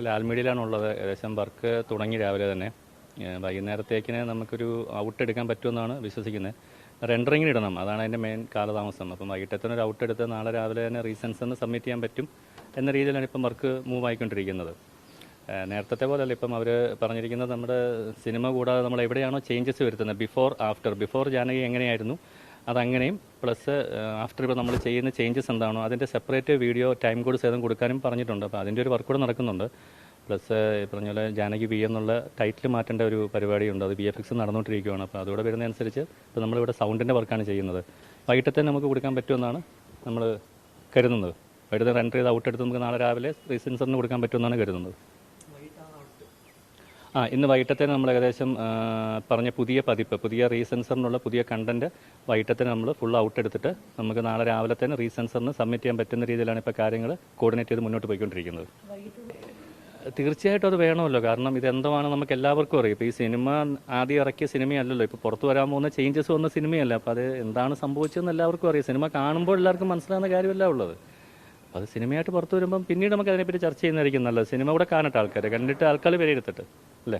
ലാൽമീഡിയയിലാണുള്ളത്. ഏകദേശം വർക്ക് തുടങ്ങി രാവിലെ തന്നെ. വൈകുന്നേരത്തേക്കിന് നമുക്കൊരു ഔട്ട് എടുക്കാൻ പറ്റുമെന്നാണ് വിശ്വസിക്കുന്നത്. റെൻഡറിങ്ങിന് ഇടണം, അതാണ് അതിൻ്റെ മെയിൻ കാലതാമസം. അപ്പം വൈകിട്ടത്തിന് ഒരു ഔട്ട് എടുത്ത് നാളെ രാവിലെ തന്നെ റീസെൻസറിന് സബ്മിറ്റ് ചെയ്യാൻ പറ്റും എന്ന രീതിയിലാണ് ഇപ്പം വർക്ക് മൂവ് ആയിക്കൊണ്ടിരിക്കുന്നത്. നേരത്തെ പോലെയല്ല, ഇപ്പം അവർ പറഞ്ഞിരിക്കുന്നത് നമ്മുടെ സിനിമ കൂടാതെ നമ്മൾ എവിടെയാണോ ചേഞ്ചസ് വരുത്തുന്നത്, ബിഫോർ ജാനകി എങ്ങനെയായിരുന്നു അതങ്ങനെയും പ്ലസ് ആഫ്റ്റർ ഇപ്പോൾ നമ്മൾ ചെയ്യുന്ന ചേഞ്ചസ് എന്താണോ അതിൻ്റെ സെപ്പറേറ്റ് വീഡിയോ ടൈം കോഡ് സേതം കൊടുക്കാനും പറഞ്ഞിട്ടുണ്ട്. അപ്പോൾ അതിൻ്റെ ഒരു വർക്ക് കൂടെ നടക്കുന്നുണ്ട്. പ്ലസ് പറഞ്ഞ പോലെ ജാനകി വി എന്നുള്ള ടൈറ്റിൽ മാറ്റേണ്ട ഒരു പരിപാടിയുണ്ട്, അത് VFX നടന്നുകൊണ്ടിരിക്കുകയാണ്. അപ്പോൾ അതോടെ വരുന്നതനുസരിച്ച് ഇപ്പോൾ നമ്മളിവിടെ സൗണ്ടിൻ്റെ വർക്കാണ് ചെയ്യുന്നത്. വൈകിട്ടത്തെ നമുക്ക് കൊടുക്കാൻ പറ്റുമെന്നാണ് നമ്മൾ കരുതുന്നത്. വൈകിട്ട് റെൻഡർ ചെയ്ത് ഔട്ട് എടുത്ത് നമുക്ക് നാളെ രാവിലെ റീസെൻസറിന് കൊടുക്കാൻ പറ്റുമെന്നാണ് കരുതുന്നത്. ഇന്ന് വൈകിട്ടത്തേന് നമ്മൾ ഏകദേശം പറഞ്ഞ പുതിയ റീസെൻസറിനുള്ള പുതിയ കണ്ടൻറ്റ് വൈകിട്ടത്തേന് നമ്മൾ ഫുൾ ഔട്ട് എടുത്തിട്ട് നമുക്ക് നാളെ രാവിലത്തേന് റീസെൻസറിന് സബ്മിറ്റ് ചെയ്യാൻ പറ്റുന്ന രീതിയിലാണ് ഇപ്പോൾ കാര്യങ്ങൾ കോർഡിനേറ്റ് ചെയ്ത് മുന്നോട്ട് പോയിക്കൊണ്ടിരിക്കുന്നത്. തീർച്ചയായിട്ടും അത് വേണമല്ലോ, കാരണം ഇതെന്താണ് നമുക്ക് എല്ലാവർക്കും അറിയാം. ഇപ്പോൾ ഈ സിനിമ ആദ്യം ഇറക്കിയ സിനിമയല്ലല്ലോ, ഇപ്പോൾ പുറത്ത് വരാൻ പോകുന്ന ചേഞ്ചസ് വന്ന സിനിമയല്ല. അപ്പോൾ അത് എന്താണ് സംഭവിച്ചതെന്ന് എല്ലാവർക്കും അറിയാം. സിനിമ കാണുമ്പോൾ എല്ലാവർക്കും മനസ്സിലാകുന്ന കാര്യമല്ല ഉള്ളത്. അത് സിനിമയായിട്ട് പുറത്ത് വരുമ്പം പിന്നീട് നമുക്ക് അതിനെപ്പറ്റി ചർച്ച ചെയ്യുന്നതായിരിക്കും നല്ലത്. സിനിമ കൂടെ കാണട്ടെ, ആൾക്കാർ കണ്ടിട്ട് ആൾക്കാർ വിലയിരുത്തട്ടെ അല്ലേ.